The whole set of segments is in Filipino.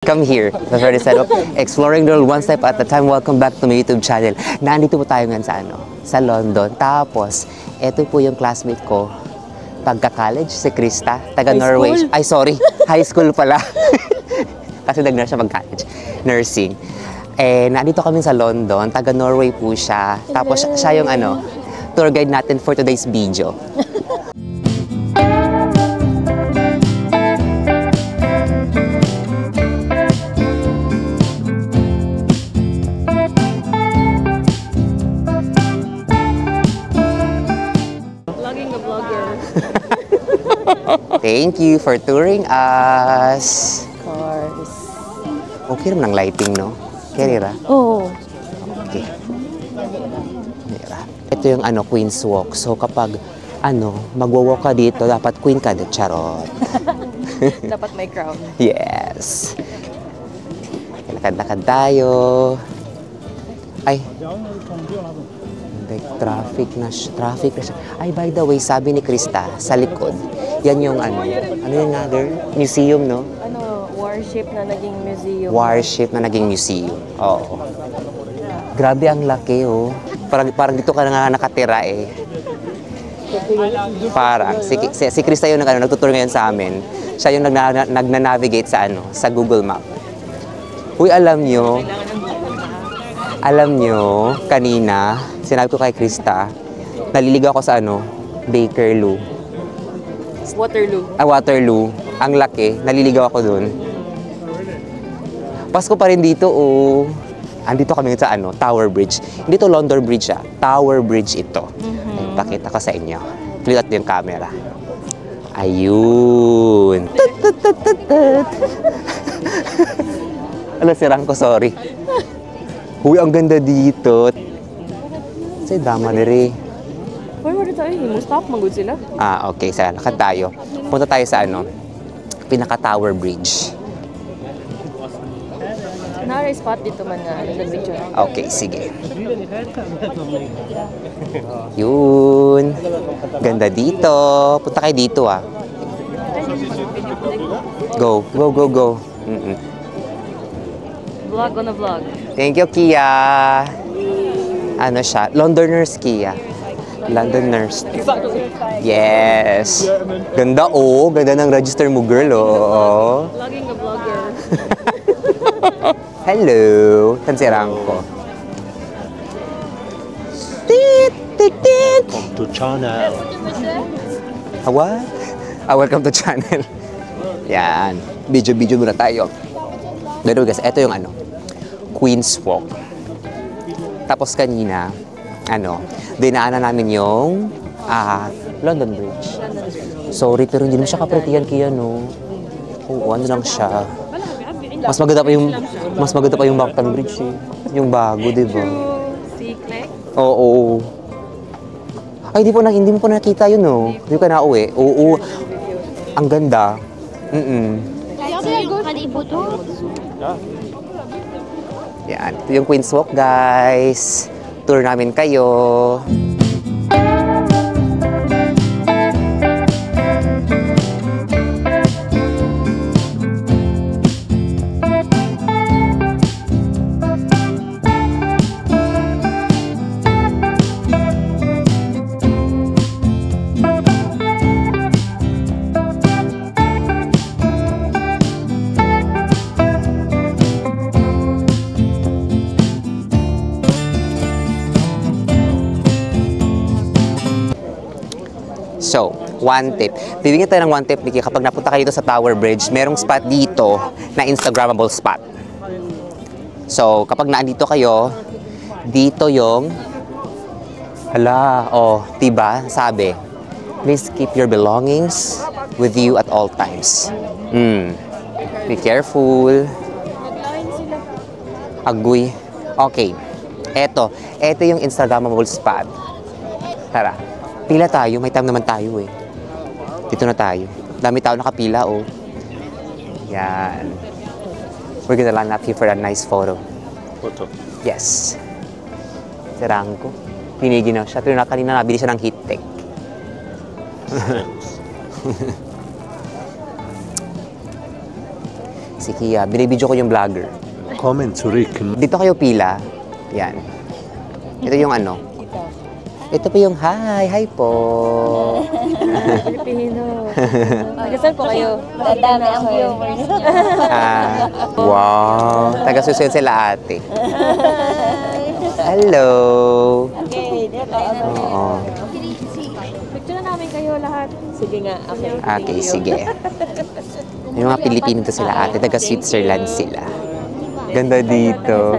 Come here. That's already said, exploring the world one step at a time. Welcome back to my YouTube channel. Nandito po tayo ngayon sa London. Tapos, eto po yung classmate ko. Pagka-college, si Krista, taga Norway. Ay, sorry. High school pala. Kasi nag-nurse siya pag-college. Nursing. Nandito kami sa London. Taga Norway po siya. Tapos, siya yung tour guide natin for today's video. Thank you for touring us. Of course. Okay naman ang lighting, no? Kerira? Oo. Okay. Ito yung Queen's Walk. So kapag magwa-walk ka dito, dapat queen ka. Charot. Dapat may crown. Yes. Lakad-lakad tayo. Ay. Traffic na siya. Ay, by the way, sabi ni Krista, sa likod, yan yung ano yung other? Museum, no? Warship na naging museum. Warship na naging museum. Oo. Grabe ang laki, oh. Parang dito ka na nga nakatira, eh. Parang. Si Krista yung nagtutur ngayon sa amin. Siya yung nagna-navigate sa Google Map. Uy, alam nyo, kanina, sinabi ko kay Krista, naliligaw ako sa Bakerloo. Waterloo. Waterloo. Ang laki. Naliligaw ako dun. Pasko pa rin dito, oh. Andito kami sa Tower Bridge. Hindi to London Bridge, ah. Tower Bridge ito. Ay, pakita ko sa inyo. Flip yung camera. Ayun. Alam, sirang ko, sorry. Uy, ang ganda dito. Say, dama na rin. Where tayo? Stop, magod sila. Okay. Sa lakad tayo. Punta tayo sa pinaka-Tower Bridge. Nara spot dito man na picture. Okay, sige. Yun. Ganda dito. Punta kayo dito, ah. Go. Vlog on a vlog. Thank you, Kia. Siya? Londoners, Kia. Londoners. Yes. Ganda, oh. Ganda ng register mo, girl, oh. Vlogging a vlogger. Hello. Tansirang ko. Welcome to channel. What? Welcome to channel. Yan. Video muna tayo. Pero guys, ito yung Queen's Walk. Tapos kanina, dinaanan namin yung London Bridge. Sorry, pero hindi naman siya kapretihan kaya, no? Oo, lang siya. Mas maganda pa yung Bacton Bridge, eh. Yung bago, di ba? Si Clay? Oo. Ay, hindi mo po nakita yun, no? Hindi ka nauwi. Oo. Ang ganda. Yan. Ito yung Queen's Walk, guys. Tour namin kayo. So, one tip. Bibigyan tayo ng one tip, Nikki. Kapag napunta kayo dito sa Tower Bridge, merong spot dito na Instagrammable spot. So, kapag naandito kayo, dito yung diba? Sabi, please keep your belongings with you at all times. Be careful. Agoy. Okay. Ito yung Instagrammable spot. Tara. Pila tayo, may time naman tayo, eh. Dito na tayo. Dami tao nakapila, oh. Yan. We're gonna line up here for a nice photo. Photo? Yes. Sirang ko. Piniginaw siya, pero kanina nabili siya ng heat tech. Si Kia. Binibidyo ko yung vlogger. Comment zurück. Dito kayo pila. Yan. Ito yung ano. Ito po yung hi. Hi po. Filipino. Nagasan po kayo? Madami ang viewers niya. Wow. Taga-susunod sila ate. Hello. Okay, Oo. Picture na namin kayo lahat. sige nga, okay. Okay, sige. Yung mga Pilipino to sila ate. Taga-Switzerland sila. Ganda dito.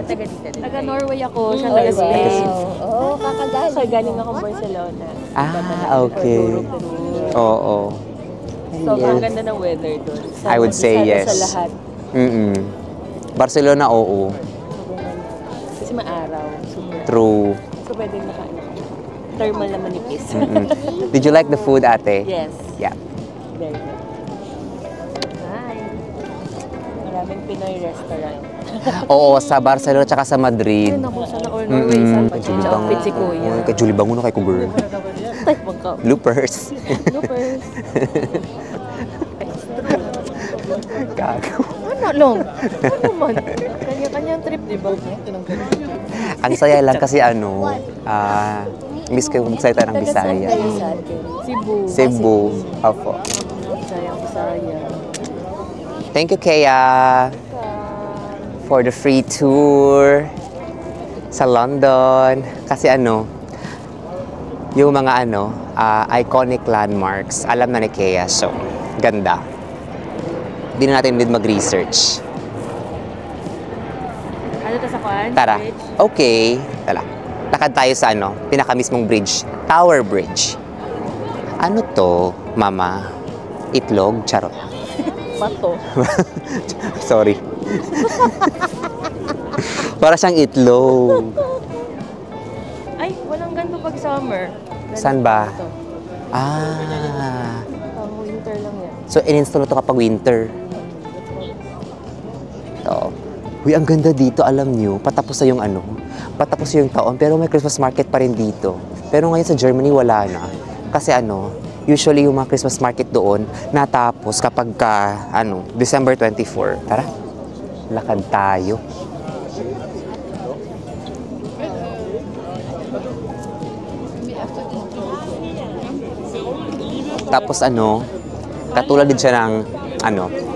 Taga Norway ako, siya taga Spain. Oo, kakagaling. So, galing ako Barcelona. Okay. Oo. Sobrang ganda ng weather doon. I would say yes. Sa lahat. Barcelona, oo. Kasi maaraw. Super. True. So, pwede nakaano. Thermal na manipis. Did you like the food, ate? Yes. Yeah. Very good. Hi. Maraming Pinoy restaurant. Oo, sa Barcelona tsaka sa Madrid. Ay, naku, sana all Norway. Saan pa change outfit si Kuya? Kajuli bango na kay ko, girl. Ay, magka. Bloopers. Bloopers. Gago. Ano lang? Ano man? Kanya-kanyang trip, di ba? Ang saya lang kasi miss ko magsalita ng Bisaya. Cebu. Cebu. Opo. Sayang. Thank you, Kea, for the free tour sa London. Kasi yung mga iconic landmarks, alam na ni Kea. So, ganda. Hindi na natin need mag-research. Ano to sa kwan? Tara. Bridge? Okay. Tara. Lakad tayo sa pinaka-mismong bridge. Tower Bridge. Ano to, mama? Itlog? Charot. Bato. Sorry. Para siyang itlog. Ay, walang ganito pag summer. Saan ba? Ito. Pang winter lang yan. So, in-install to kapag winter. Ito. Uy, ang ganda dito, alam nyo. Patapos na yung patapos yung taon, pero may Christmas market pa rin dito. Pero ngayon sa Germany, wala na. Kasi usually yung mga Christmas market doon, natapos kapag December 24. Tara, lakad tayo. Tapos katulad din siya ng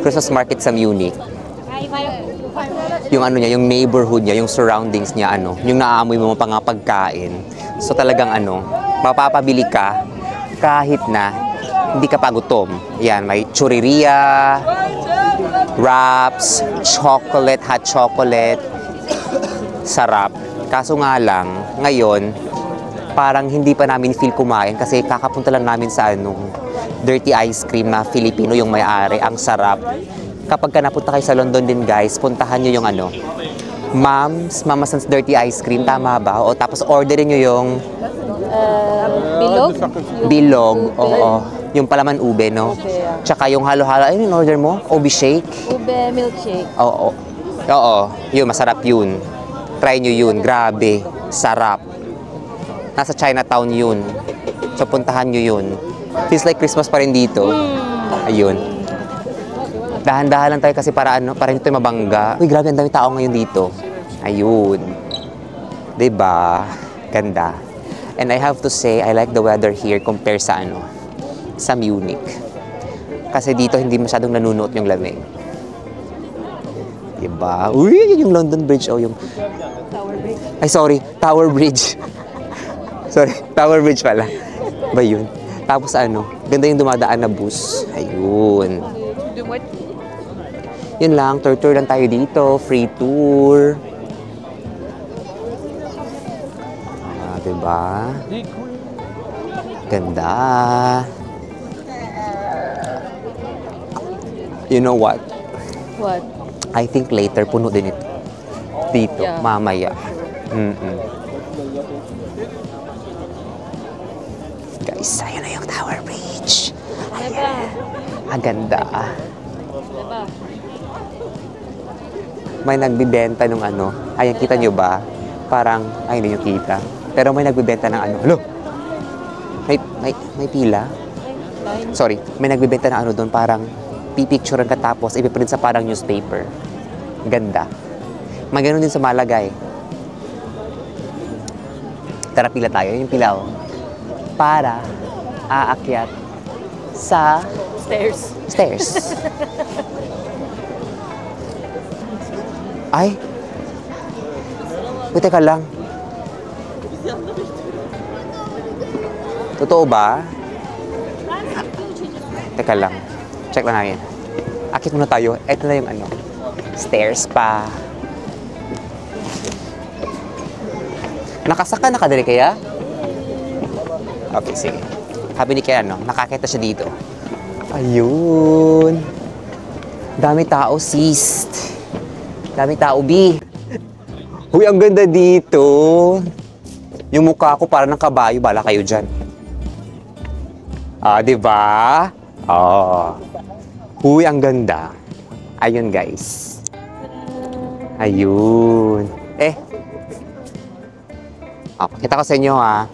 Christmas market sa Munich. Yung niya, yung neighborhood niya, yung surroundings niya, yung naaamoy mo mga pagkain. So talagang mapapabili ka kahit na hindi ka pa gutom. Yan, may churreria, wraps, chocolate, hot chocolate. Sarap. Kaso nga lang, ngayon, parang hindi pa namin feel kumain kasi kakapunta lang namin sa dirty ice cream na Filipino yung may-ari. Ang sarap. Kapag napunta kayo sa London din, guys, puntahan nyo yung Mama Sans Dirty Ice Cream. Tama ba? O tapos orderin nyo yung Bilog? bilog. Oo. Yung palaman ube, no? Ube, yeah. Tsaka yung halo-halo. Ayun yung order mo? Ube shake? Ube milkshake. Oo. Oo. Yun, masarap yun. Try nyo yun. Grabe. Sarap. Nasa Chinatown yun. So, puntahan nyo yun. Feels like Christmas pa rin dito. Ayun. Dahan-dahan lang tayo kasi para hindi tayo mabangga. Uy, grabe, ang dami tao ngayon dito. Ayun. Diba? Ganda. And I have to say, I like the weather here compared sa sa Munich. Kasi dito hindi masyadong nanunuot yung lamig. Diba? Uy, yun yung London Bridge. Oh, yung... Tower Bridge. Ay, sorry. Tower Bridge. Sorry. Tower Bridge pala. Ba yun? Tapos ganda yung dumadaan na bus. Ayun. Yun lang, tour lang tayo dito. Free tour. Diba? Ganda. You know what? What? I think later puno din ito. Dito, Yeah. mamaya. Guys, ayun na yung Tower Bridge. Diba? Ang ganda. Diba? May nagbibenta ng Ayan, kita nyo ba? Parang, ay, hindi nyo kita. Pero may nagbibenta ng Hello? May pila? Sorry, may nagbibenta ng doon parang pipicturean ka tapos ipiprint sa parang newspaper. Ganda. May ganun din sa Malagay. Tara, pila tayo. Yung pila, oh. Para aakyat sa stairs. Ay. Uy, teka lang. Totoo ba? Teka lang. Check lang natin. Akit muna tayo. Ito na yung ano. Stairs pa. Nakasaka na ka dali kaya? Okay, sige. Sabi ni Kaya, no? Nakakita siya dito. Ayun. Dami tao, sis. Dami tao, B. Uy, ang ganda dito. Yung mukha ko parang ng kabayo. Bala kayo dyan. Ah, di ba? Oh. Uy, ang ganda. Ayun, guys. Ayun. Okay, kita ko sa inyo, ha.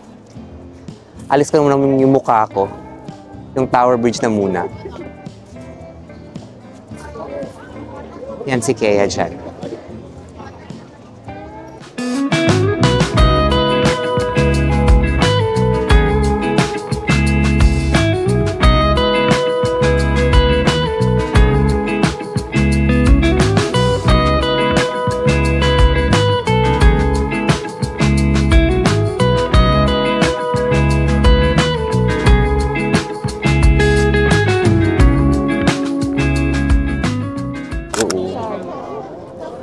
Alis ko muna yung mukha ko. Yung Tower Bridge na muna. Yan si Kea dyan.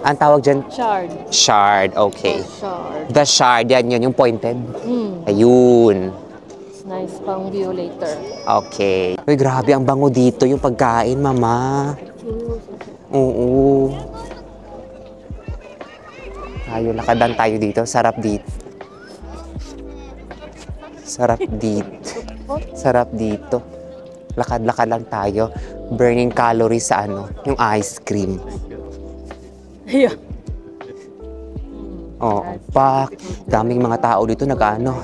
Ang tawag dyan? Shard. Shard, okay. Shard. The shard, yan yun, yung pointed. Mm. Ayun. It's nice pang view later. Okay. Uy, grabe, ang bango dito yung pagkain, mama. Oo. Tayo, lakadan tayo dito. Sarap dito. Sarap dito. Sarap dito. Lakad-lakad lang tayo. Burning calories sa ano, yung ice cream. Yeah. Oh, pak. Daming mga tao dito nag-ano.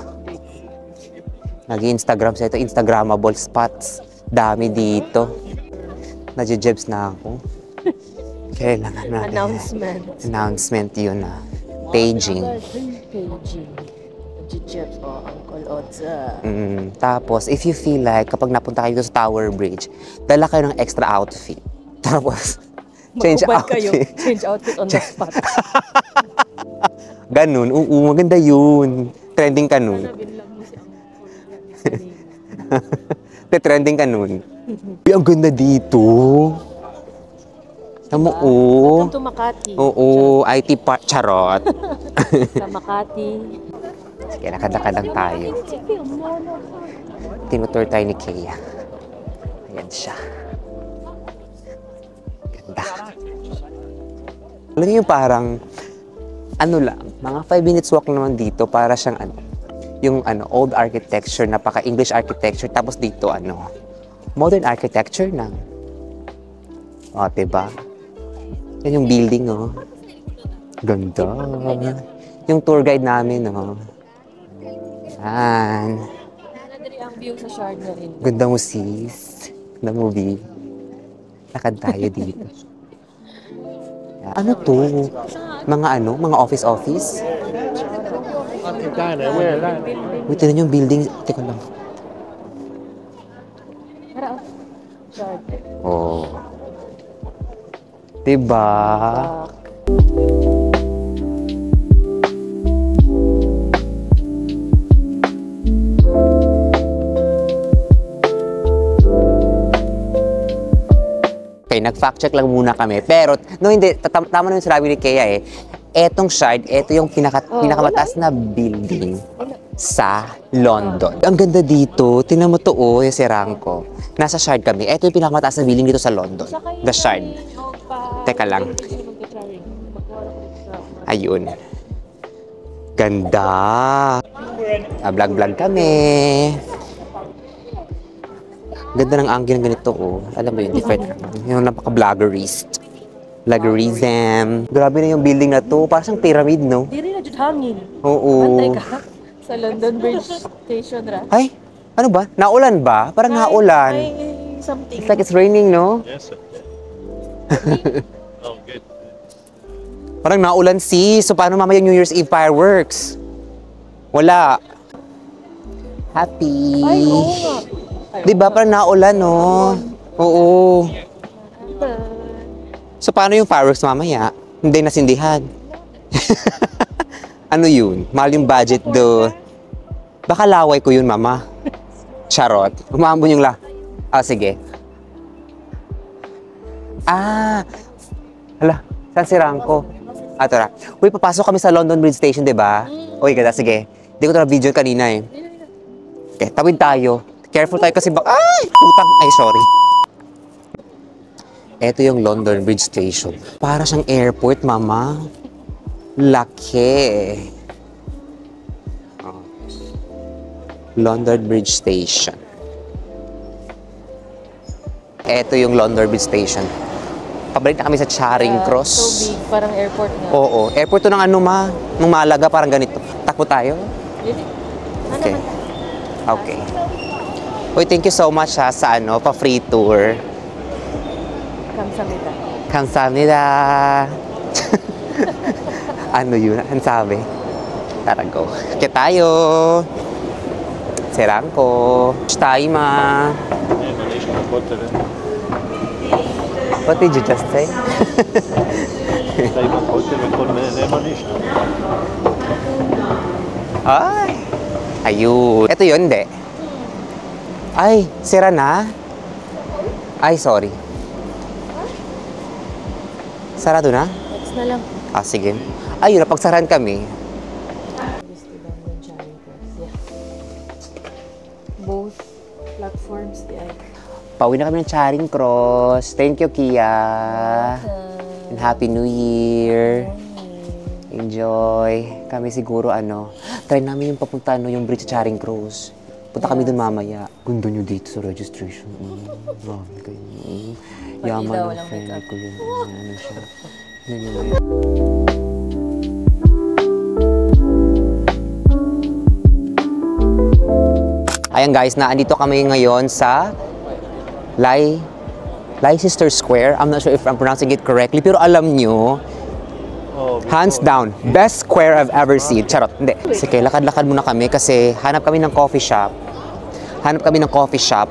Nag-Instagram sa ito, Instagrammable spots. Dami dito. Nadjejebs na ako. Kailangan natin. Announcement yun na. Paging. Paging. Jejebs o Uncle Odza. Tapos, if you feel like kapag napunta kayo sa Tower Bridge, dala kayo ng extra outfit. Tapos, change outfit. Change outfit on the spot. Ganun. Oo, maganda yun. Trending ka nun. Trending ka nun. Uy, ang ganda dito. Tamo, oo. Welcome to Makati. Oo, IT part. Charot. Sa Makati. Sige, lakad-lakad lang tayo. Tinutur tayo ni Kea. Ayan siya. Ganda. Alam niyo yung parang, ano lang, mga 5 minutes walk naman dito para siyang ano, yung ano, old architecture, napaka-English architecture, tapos dito ano, modern architecture na. O, diba? Yan yung building, oh. Ganda. Yung tour guide namin, oh. Yan. Nadali ang view sa shard na rin. Ganda mo, sis. Ganda mo, B. Lakad tayo dito. Ano to? Mga ano? Mga office? Wait, tinan yung building. Teka lang. Shard. Oh. Diba? Okay, nag-fact check lang muna kami. Pero, no, hindi. Tama na yung sinabi ni Kea eh. Etong shard, eto yung pinakamataas na building sa London. Ang ganda dito. Tingnan mo to, oh, yung Serangko. Nasa shard kami. Eto yung pinakamataas na building dito sa London. The shard. Teka lang. Ayun. Ganda. Vlog-vlog kami. Ganda ng angle ng ganito, oh. Alam mo yun, different. Yung napaka-vloggerist. Vloggerism. Grabe na yung building na to. Parang siyang pyramid, no? Di rin na dyan hangin. Oo. Antay ka sa London Bridge Station, ra. Ay, ano ba? Naulan ba? Parang naulan. Ay, something. It's like it's raining, no? Yes, sir. Oh, good. Parang naulan sis. So paano mamaya New Year's Eve fireworks? Wala. Happy. Ay, oo nga. Di ba parang naulan, no? Oo. So paano yung fireworks mamaya? Hindi nasindihan. Ano yun? Mahal yung budget do. Baka laway ko yun, mama. Charot. Umambon yung Ah, sige. Hala, saan si Rangko? Tara. Uy, papasok kami sa London Bridge Station, di ba? Uy, ganda, sige. Hindi ko na video kanina eh. Okay, tawid tayo. Careful tayo kasi ay! Putang! Ay, sorry. Ito yung London Bridge Station. Para siyang airport, mama. Laki. London Bridge Station. Ito yung London Bridge Station. Pabalik na kami sa Charing Cross. So big, parang airport nga. Oo. Airport to ng ano nung Malaga, parang ganito. Takbo tayo? Really? Okay. Okay. Uy, thank you so much sa pa-free tour. Kamsamida. Kamsahamnida. Ano yun? Ang sabi? Tara, go. Kaya tayo. Serangko. Tayo, ma. What did you just say? Ay! Ayun. Ito yun, hindi. Ay, sira na? Ay, sorry. Sarado na? Next na lang. Sige. Ayun, napagsaran kami. Both platforms, Pauwi na kami ng Charing Cross. Thank you, Kia. And Happy New Year. Enjoy. Kami siguro, try namin yung papunta, yung bridge sa Charing Cross. Punta kami dun mamaya. Gundo nyo dito sa registration. Mami kayo. Yaman ng friend ko yun. Ano siya. Ayan guys, naandito kami ngayon sa Leicester Square. I'm not sure if I'm pronouncing it correctly, pero alam nyo, hands down, best square I've ever seen. Charot, hindi. Sige, lakad-lakad muna kami kasi hanap kami ng coffee shop. Hanap kami ng coffee shop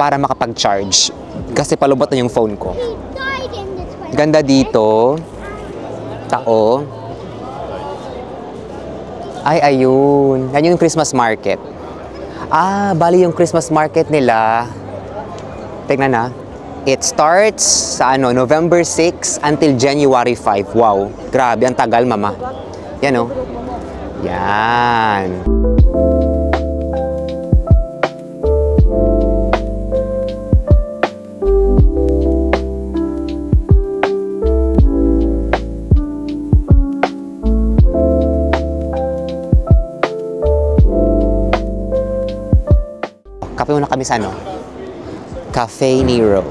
para makapag-charge. Kasi palubot na yung phone ko. Ganda dito. Tao. Ay, ayun. Yan yung Christmas market. Bali yung Christmas market nila. Tingnan na. It starts sa November 6 until January 5. Wow. Grabe, ang tagal, mama. Yan, oh. Yan. Kape muna kami sa Cafe Nero.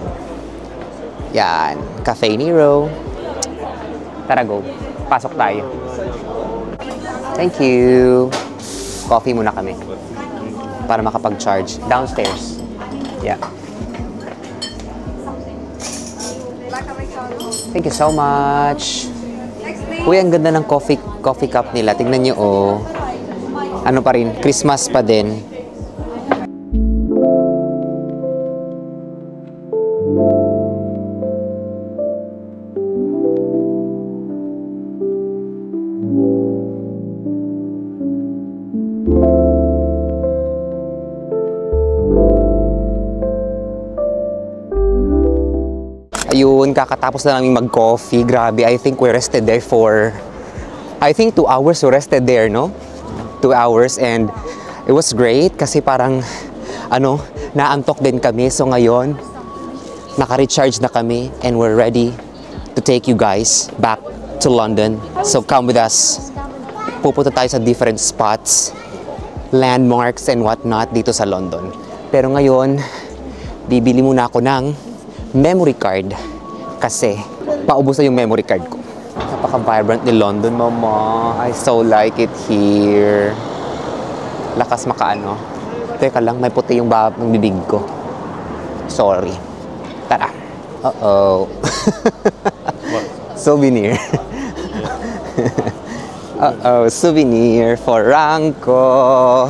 Yan. Cafe Nero. Tara, go. Pasok tayo. Thank you. Coffee muna kami. Para makapag-charge. Downstairs. Yeah. Thank you so much. Uy, ang ganda ng coffee cup nila. Tingnan nyo, oh. Ano pa rin? Christmas pa din. Ayun, kakatapos na namin mag-coffee. Grabe, I think we rested there for, 2 hours we rested there, no? 2 hours, and it was great kasi parang, naantok din kami. So ngayon, naka-recharge na kami and we're ready to take you guys back to London. So come with us. Pupunta tayo sa different spots, landmarks and whatnot dito sa London. Pero ngayon, bibili muna ako ng memory card kasi paubos na yung memory card ko. Napaka-vibrant ni London, mama. I so like it here. Lakas makaano. Teka lang, may puti yung bibig ko. Sorry. Tara. Uh-oh. What? Souvenir. Uh-oh, souvenir for Ranko.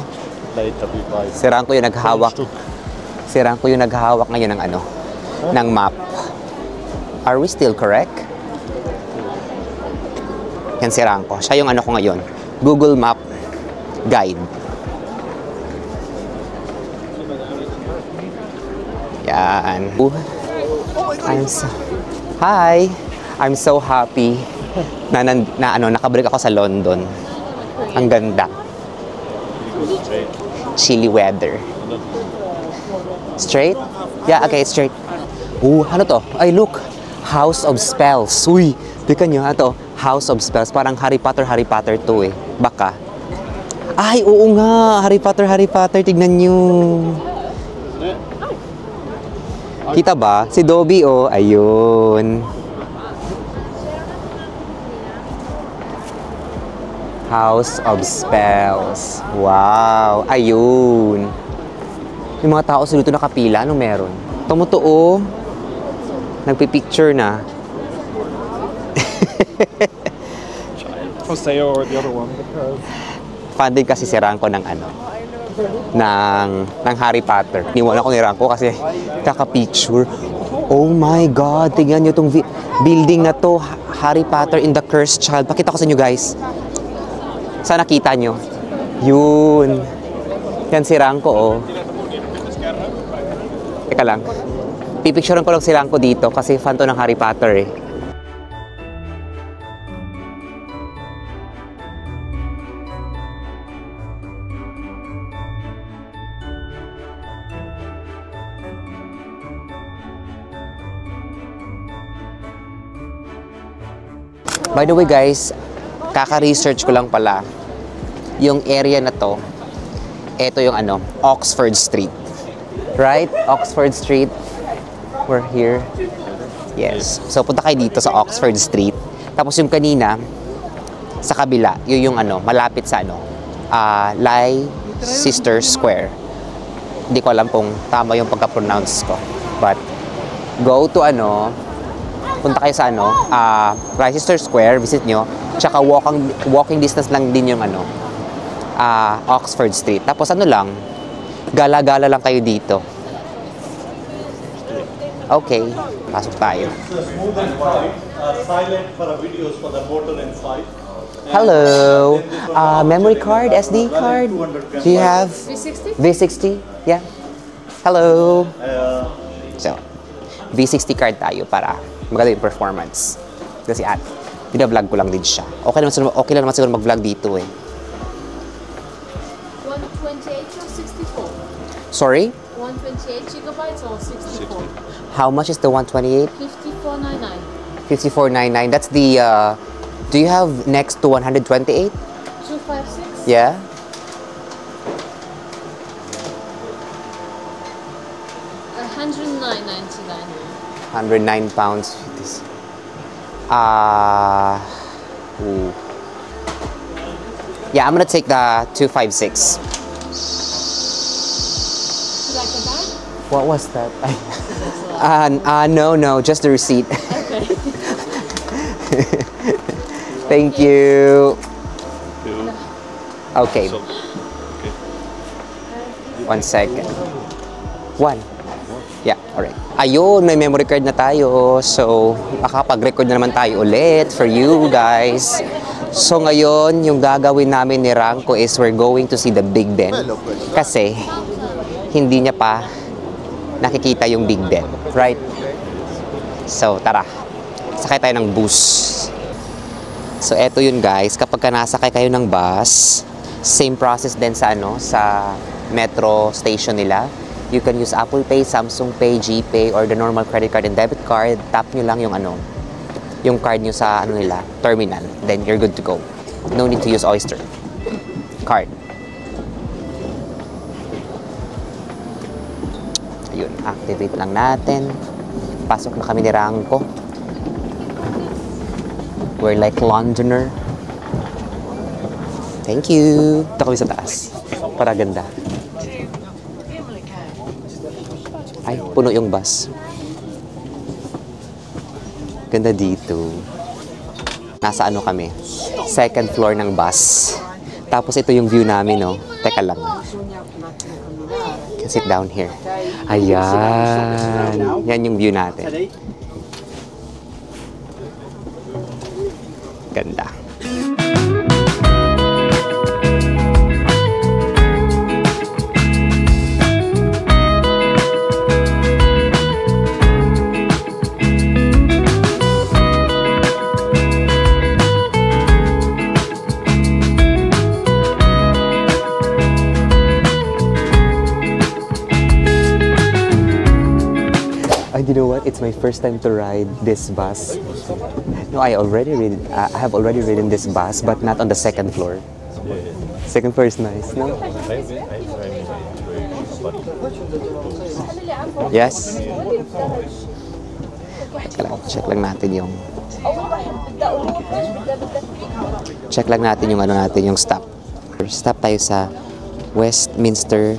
Later we buy. Si Ranko yung naghawak. Stuck. Si Ranko yung naghawak ngayon ng ano, ng map. Are we still correct? Yan si Ranko. Siya yung ano ko ngayon. Google Map Guide. Yan. Hi! I'm so happy na nakabalik ako sa London. Ang ganda. Straight. Chilly weather. Straight? Yeah, okay, straight. Ano to? Ay, look! House of Spells. Uy, tika nyo, ito. House of Spells. Parang Harry Potter to eh. Baka. Ay, oo nga! Harry Potter. Tignan nyo. Kita ba? Si Dobby, oh. Ayun. House of Spells. Wow. Ayun. Yung mga tao sa dito nakapila. Ano meron? Tumutuo. Nagpipicture na. Jose or the other one because Fan din kasi si Ranko ng ano. ng Harry Potter. Niwala ko ni Ranko kasi kaka-picture. Oh my God! Tingnan nyo itong building na to. Harry Potter in the Cursed Child. Pakita ko sa inyo guys. Saan nakita nyo? Yun. Yan si Ranko, oh. Teka lang. Pipicturean ko lang si Ranko dito kasi fan to ng Harry Potter, eh. By the way guys, kaka-research ko lang pala yung area na to. Ito yung ano, Oxford Street. Right? Oxford Street. We're here. Yes. So punta kayo dito sa Oxford Street. Tapos yung kanina, sa kabila, yun yung ano, malapit sa ano, Leicester Square. Hindi ko alam kung tama yung pagka-pronounce ko. But, go to ano, punta kayo sa ano, Leicester Square, visit nyo. Tsaka walking distance lang din yung ano, Oxford Street. Tapos ano lang, gala-gala lang kayo dito. Okay, pasok tayo. silent for videos for the motor inside. Hello. Memory card, SD card? Do you have? V60? V60? Yeah. Hello. So, V60 card tayo para maganda yung performance. Kasi pina-vlog ko lang din siya. Okay lang naman siguro mag-vlog dito eh. 128 or 64? Sorry? 128 gigabytes or 64? How much is the 128? 5499. 5499. That's the, do you have next to 128? 256? Yeah? £109.99. 109 pounds. Ooh. Yeah, I'm gonna take the 256. You like the bag? What was that? No, just the receipt. Okay. Thank you. Okay. So, 1 second. 1. Yeah, alright. Ayun, may memory card na tayo. So, makapag-record na naman tayo ulit for you guys. So, ngayon, yung gagawin namin ni Ranko is we're going to see the Big Ben. Kasi, hindi niya pa nakikita yung Big Ben. Right? So, tara. Sakay tayo ng bus. So, eto yun guys. Kapag ka nasakay kayo ng bus, same process din sa ano, sa metro station nila. You can use Apple Pay, Samsung Pay, GPay, or the normal credit card and debit card. Tap nyo lang yung ano, yung card nyo sa ano nila, terminal. Then you're good to go. No need to use Oyster card. Ayun, activate lang natin. Pasok na kami ni Ranko. We're like Londoner. Thank you. Ito kami sa taas. Para ganda. Ay, puno yung bus. Ganda dito. Nasa ano kami? Second floor ng bus. Tapos ito yung view namin, no? Teka lang. Can sit down here. Ayan. Yan yung view natin. Ganda. You know what? It's my first time to ride this bus. No, I have already ridden this bus, but not on the second floor. Second floor is nice, no? Yes. Check lang natin yung yung stop. Stop tayo sa Westminster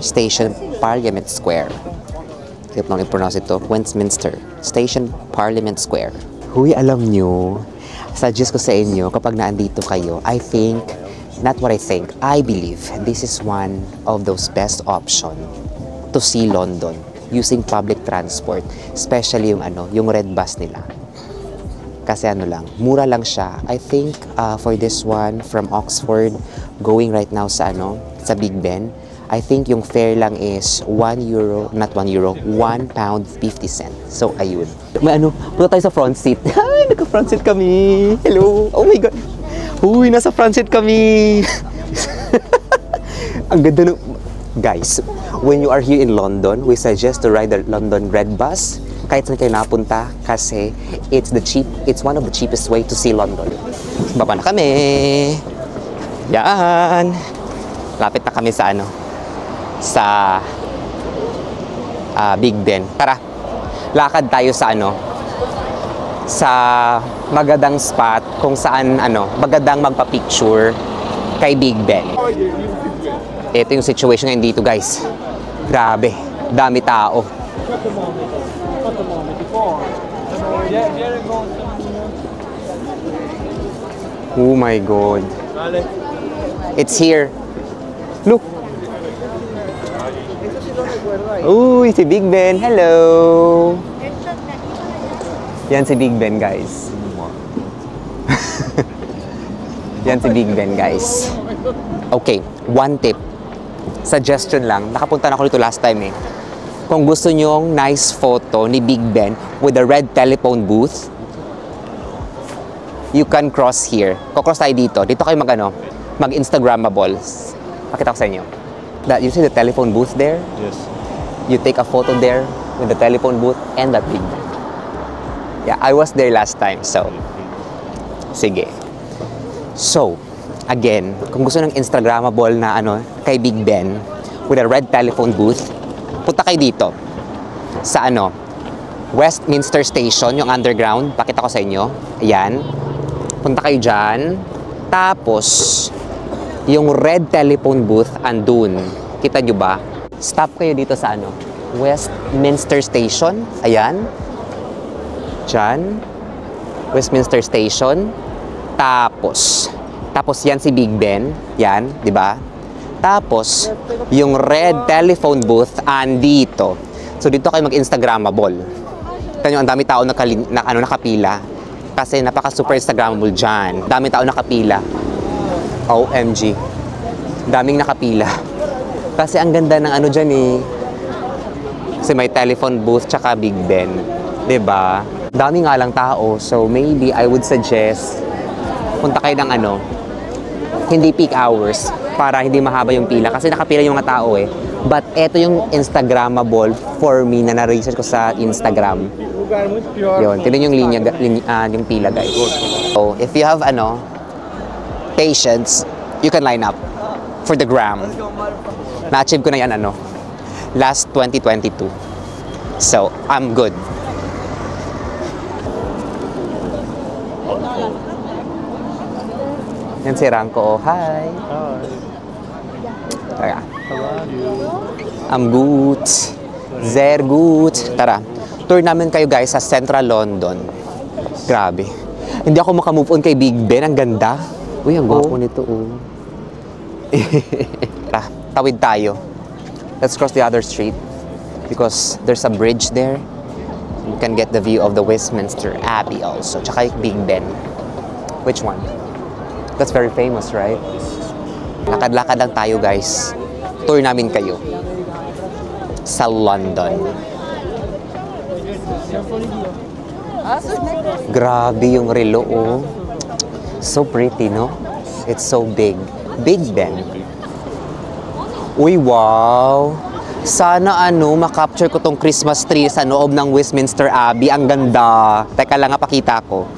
Station, Parliament Square. Hindi ko i-pronounce ito. Westminster Station, Parliament Square. Huy, alam nyo, suggest ko sa inyo, kapag naandito kayo, I believe this is one of those best option to see London using public transport, especially yung red bus nila. Kasi mura lang siya. I think for this one from Oxford going right now sa Big Ben, I think yung fare lang is €1, £1.50. So, ayun. May punta tayo sa front seat. Ay, naka-front seat kami. Hello. Oh my God. Uy, nasa front seat kami. Ang ganda ng... Guys, when you are here in London, we suggest to ride the London Red Bus. Kahit saan kayo napunta kasi it's one of the cheapest way to see London. Baba na kami. Yan. Lapit na kami sa sa Big Ben. Tara, lakad tayo sa sa magandang spot kung saan magandang magpa-picture kay Big Ben. Ito yung situation ngayon dito, guys. Grabe, dami tao. Oh my God. It's here. Look. Uy, si Big Ben. Hello! Yan si Big Ben, guys. Yan si Big Ben, guys. Okay, one tip. Suggestion lang. Nakapunta na ako dito last time eh. Kung gusto nyong nice photo ni Big Ben with a red telephone booth, you can cross here. Kukross tayo dito. Dito kayo mag-Instagrammable. Pakita ko sa inyo. You see the telephone booth there? Yes. You take a photo there with the telephone booth and that Big Ben. Yeah, I was there last time, so sige. So, again, kung gusto ng Instagrammable na kay Big Ben with a red telephone booth, punta kayo dito sa Westminster Station, yung underground. Pakita ko sa inyo. Ayan. Punta kayo dyan. Tapos, yung red telephone booth andun. Kita nyo ba? Stop kayo dito sa Westminster Station. Ayan. Diyan. Westminster Station. Tapos yan si Big Ben. Yan, di ba? Tapos, yung red telephone booth andito. So, dito kayo mag-Instagrammable. Kita nyo, ang dami tao nakapila. Kasi napaka-super Instagrammable dyan. Dami tao nakapila. OMG. Daming nakapila. Kasi ang ganda ng dyan eh. Kasi may telephone booth tsaka Big Ben. Diba? Dami nga lang tao. So maybe I would suggest punta kayo ng hindi peak hours para hindi mahaba yung pila. Kasi nakapila yung mga tao eh. But eto yung Instagrammable for me na na-research ko sa Instagram. Yun. Tignan yung yung pila, guys. So if you have patience, you can line up for the gram. Na-achieve ko na yan last 2022. So, I'm good. Yan si Ranko. Hi. Hi. Tara. How are you? I'm good. Sehr gut. Tara. Tour namin kayo guys sa Central London. Grabe. Hindi ako makamove on kay Big Ben. Ang ganda. Uy, ang gwapo nito. Tawid tayo. Let's cross the other street. Because there's a bridge there. You can get the view of the Westminster Abbey also. Tsaka yung Big Ben. Which one? That's very famous, right? Lakad-lakad lang tayo guys. Tour namin kayo. Sa London. Grabe yung relo, oh. So pretty, no? It's so big. Big Ben. Uy, wow! Sana makapture ko tong Christmas tree sa loob ng Westminster Abbey. Ang ganda. Teka lang, pakita ko.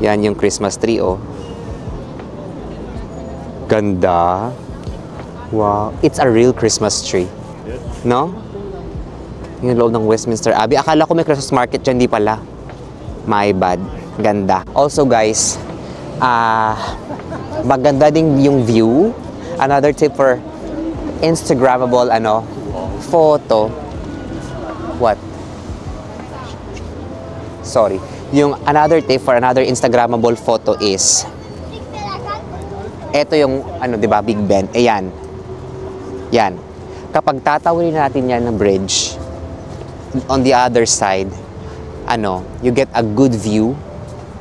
Yan yung Christmas tree, oh. Ganda. Wow. It's a real Christmas tree. No? Yung loob ng Westminster Abbey. Akala ko may Christmas market dyan, di pala. My bad. Ganda. Also guys, maganda din yung view. Another tip for Instagrammable photo. What? Sorry. Yung another tip for another Instagrammable photo is eto yung di ba, Big Ben. Ayan. Yan. Kapag tatawin natin yan ng bridge, on the other side, you get a good view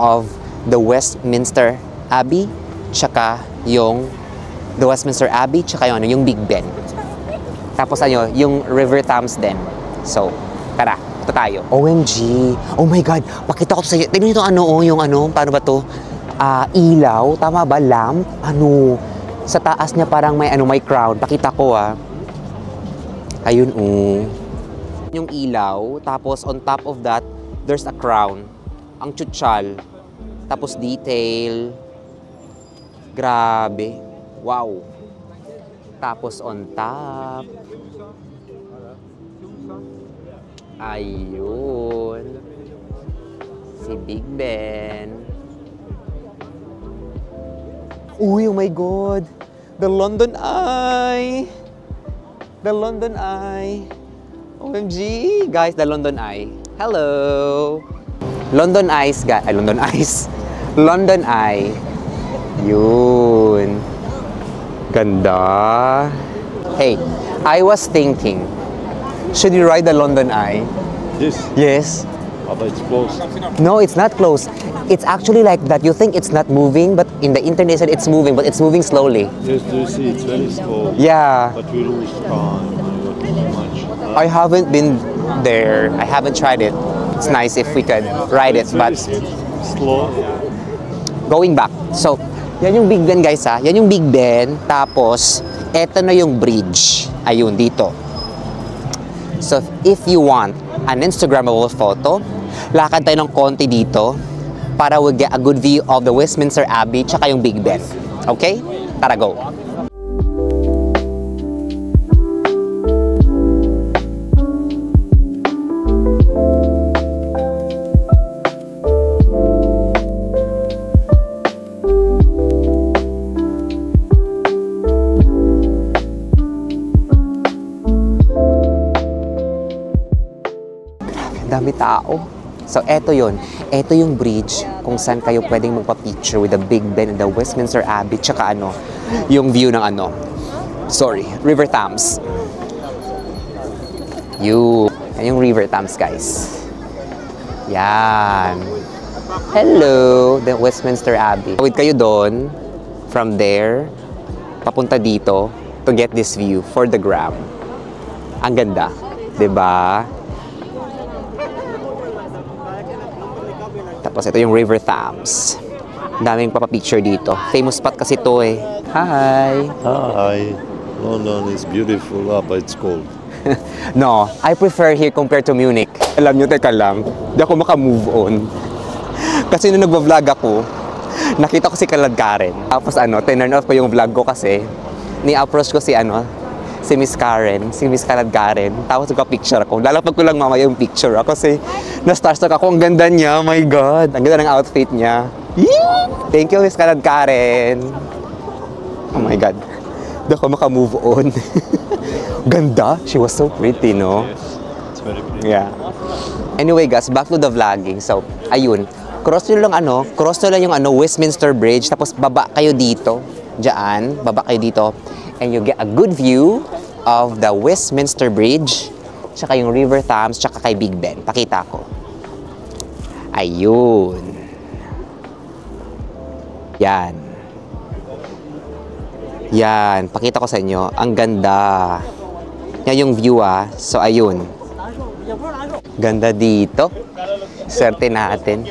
of the Westminster Abbey, tsaka the Westminster Abbey, tsaka yung Big Ben. Tapos yung River Thames din. So, tara, ito tayo. OMG! Oh my God! Pakita ko sa iyo. Tignan nyo yung paano ba to? Ilaw, tama ba? Lamp? Sa taas niya parang may crown. Pakita ko, Ayun, yung ilaw, tapos on top of that, there's a crown. Ang tsutsal. Tapos detail. Grabe. Wow. Tapos on top. Ayun. Si Big Ben. Uy, oh my God. The London Eye. The London Eye. OMG. Guys, the London Eye. Hello. London Eyes, guys. London Eyes. London Eye. Yun. Ganda. Hey, I was thinking, should we ride the London Eye? This? Yes. But it's close. No, it's not close. It's actually like that. You think it's not moving, but in the internet it's moving, but it's moving slowly. Yes, do you see? It's very slow. Yeah. But we lose time. Too much. I haven't been there. I haven't tried it. It's nice if we could ride it, but Slow. going back. So, yan yung Big Ben guys Yan yung Big Ben. Tapos, eto na yung bridge. Ayun, dito. So, if you want an Instagrammable photo, lakad tayo ng konti dito para we get a good view of the Westminster Abbey tsaka yung Big Ben. Okay? Tara, go! Dami tao. So, eto yon. Eto yung bridge kung saan kayo pwedeng magpa-picture with the Big Ben and the Westminster Abbey tsaka yung view ng River Thames. Yan yung River Thames, guys. Yan. Hello, the Westminster Abbey. Tawid kayo doon, from there, papunta dito to get this view for the gram. Ang ganda. 'Di ba? Tapos ito yung River Thames. Daming papapicture dito. Famous spot kasi ito eh. Hi! Hi. London is beautiful, but it's cold. No, I prefer here compared to Munich. Alam nyo, teka lang, di ako makamove on. Kasi nung nagva-vlog ako, nakita ko si Kalad Karen. Tapos tinurn off ko yung vlog ko kasi ni-approach ko si Miss Karen, si Miss Kalad Karen. Tapos nagka-picture ako. Lalapag ko lang mamaya yung picture ako kasi na-starstruck ako. Ang ganda niya, my God. Ang ganda ng outfit niya. Yee! Thank you, Miss Kalad Karen. Oh my God. Di ako makamove on. Ganda. She was so pretty, no? It's very pretty. Yeah. Anyway guys, back to the vlogging. So, ayun. Cross nyo lang yung Westminster Bridge, tapos baba kayo dito. Diyan, baba kayo dito. And you get a good view of the Westminster Bridge, tsaka yung River Thames, tsaka kay Big Ben. Pakita ko. Ayun. Yan. Yan. Pakita ko sa inyo. Ang ganda. Yan yung view So, ayun. Ganda dito. Swerte natin.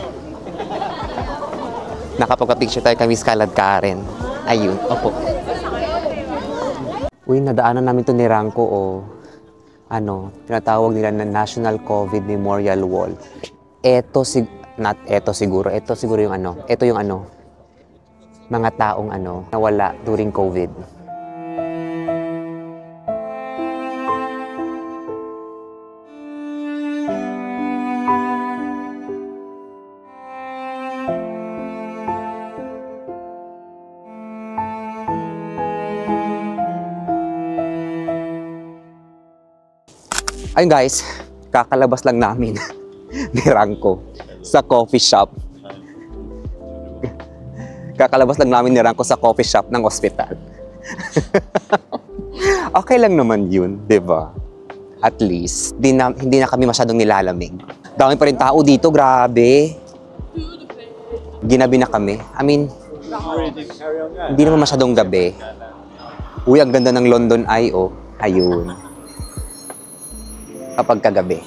Nakapagpa-picture tayo kami Skalad Karen. Ayun. Opo. Uy, nadaanan namin to ni Ranko tinatawag nila na National COVID Memorial Wall. Ito siguro yung mga taong nawala during COVID. Ayun guys, kakalabas lang namin ni Ranko sa coffee shop. Kakalabas lang namin ni Ranko sa coffee shop ng ospital. Okay lang naman yun, di ba? At least, hindi na kami masyadong nilalamig. Dami pa rin tao dito, grabe. Ginabi na kami. I mean, hindi naman masyadong gabi. Uy, ang ganda ng London Eye, Ayun. Kapag kagabi.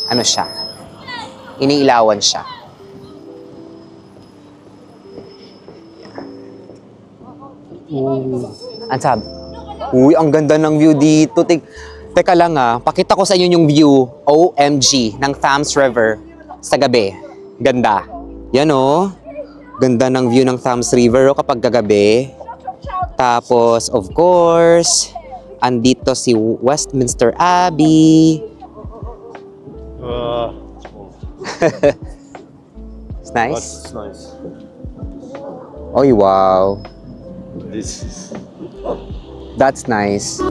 Ano siya? Iniilawan siya. Ang sabi, uy, ang ganda ng view dito. Teka lang pakita ko sa inyo yung view, OMG, ng Thames River sa gabi. Ganda. Yan Ganda ng view ng Thames River kapag kagabi. Tapos, of course, andito si Westminster Abbey. It's nice. That's nice. Oh, wow. This is... That's nice.